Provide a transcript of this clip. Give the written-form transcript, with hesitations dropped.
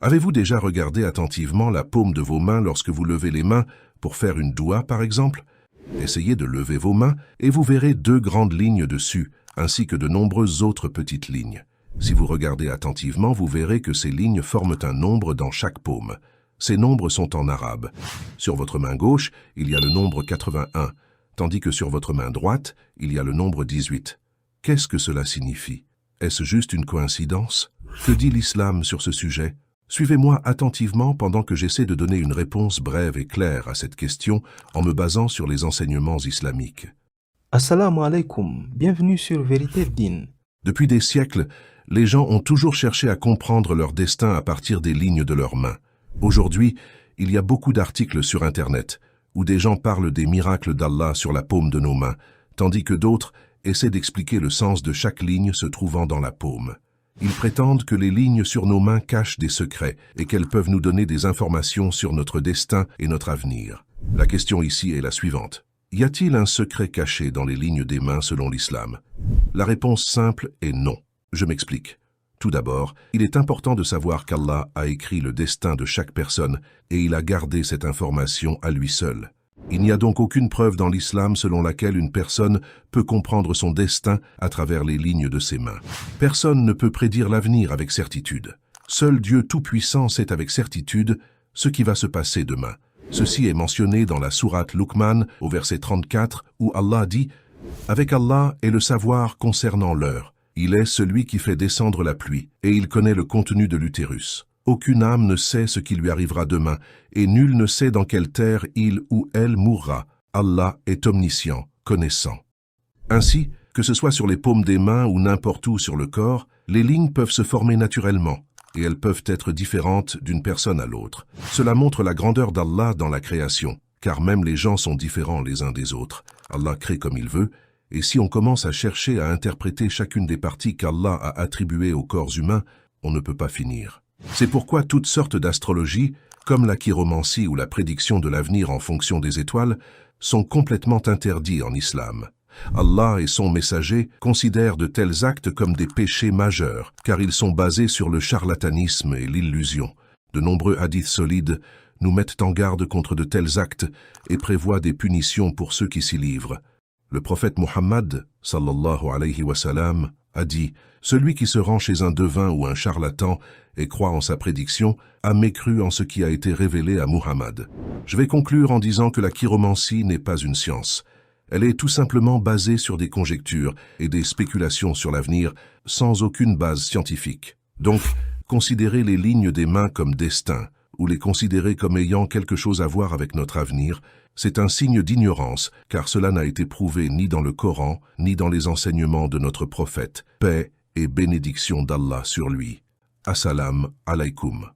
Avez-vous déjà regardé attentivement la paume de vos mains lorsque vous levez les mains pour faire une doua, par exemple? Essayez de lever vos mains et vous verrez deux grandes lignes dessus, ainsi que de nombreuses autres petites lignes. Si vous regardez attentivement, vous verrez que ces lignes forment un nombre dans chaque paume. Ces nombres sont en arabe. Sur votre main gauche, il y a le nombre 81, tandis que sur votre main droite, il y a le nombre 18. Qu'est-ce que cela signifie? Est-ce juste une coïncidence? Que dit l'islam sur ce sujet? Suivez-moi attentivement pendant que j'essaie de donner une réponse brève et claire à cette question en me basant sur les enseignements islamiques. Assalamu alaikum, bienvenue sur Vérité Din. Depuis des siècles, les gens ont toujours cherché à comprendre leur destin à partir des lignes de leurs mains. Aujourd'hui, il y a beaucoup d'articles sur Internet où des gens parlent des miracles d'Allah sur la paume de nos mains, tandis que d'autres essaient d'expliquer le sens de chaque ligne se trouvant dans la paume. Ils prétendent que les lignes sur nos mains cachent des secrets et qu'elles peuvent nous donner des informations sur notre destin et notre avenir. La question ici est la suivante. Y a-t-il un secret caché dans les lignes des mains selon l'islam? La réponse simple est non. Je m'explique. Tout d'abord, il est important de savoir qu'Allah a écrit le destin de chaque personne et il a gardé cette information à lui seul. Il n'y a donc aucune preuve dans l'islam selon laquelle une personne peut comprendre son destin à travers les lignes de ses mains. Personne ne peut prédire l'avenir avec certitude. Seul Dieu Tout-Puissant sait avec certitude ce qui va se passer demain. Ceci est mentionné dans la sourate Luqman au verset 34 où Allah dit « Avec Allah est le savoir concernant l'heure. Il est celui qui fait descendre la pluie et il connaît le contenu de l'utérus. Aucune âme ne sait ce qui lui arrivera demain, et nul ne sait dans quelle terre il ou elle mourra. Allah est omniscient, connaissant. » Ainsi, que ce soit sur les paumes des mains ou n'importe où sur le corps, les lignes peuvent se former naturellement, et elles peuvent être différentes d'une personne à l'autre. Cela montre la grandeur d'Allah dans la création, car même les gens sont différents les uns des autres. Allah crée comme il veut, et si on commence à chercher à interpréter chacune des parties qu'Allah a attribuées aux corps humains, on ne peut pas finir. C'est pourquoi toutes sortes d'astrologie, comme la chiromancie ou la prédiction de l'avenir en fonction des étoiles, sont complètement interdits en islam. Allah et son messager considèrent de tels actes comme des péchés majeurs, car ils sont basés sur le charlatanisme et l'illusion. De nombreux hadiths solides nous mettent en garde contre de tels actes et prévoient des punitions pour ceux qui s'y livrent. Le prophète Muhammad, sallallahu alayhi wa sallam, a dit « Celui qui se rend chez un devin ou un charlatan et croit en sa prédiction a mécru en ce qui a été révélé à Muhammad. » Je vais conclure en disant que la chiromancie n'est pas une science. Elle est tout simplement basée sur des conjectures et des spéculations sur l'avenir sans aucune base scientifique. Donc, considérer les lignes des mains comme destin ou les considérer comme ayant quelque chose à voir avec notre avenir, c'est un signe d'ignorance, car cela n'a été prouvé ni dans le Coran, ni dans les enseignements de notre prophète. Paix et bénédiction d'Allah sur lui. Assalam alaikum.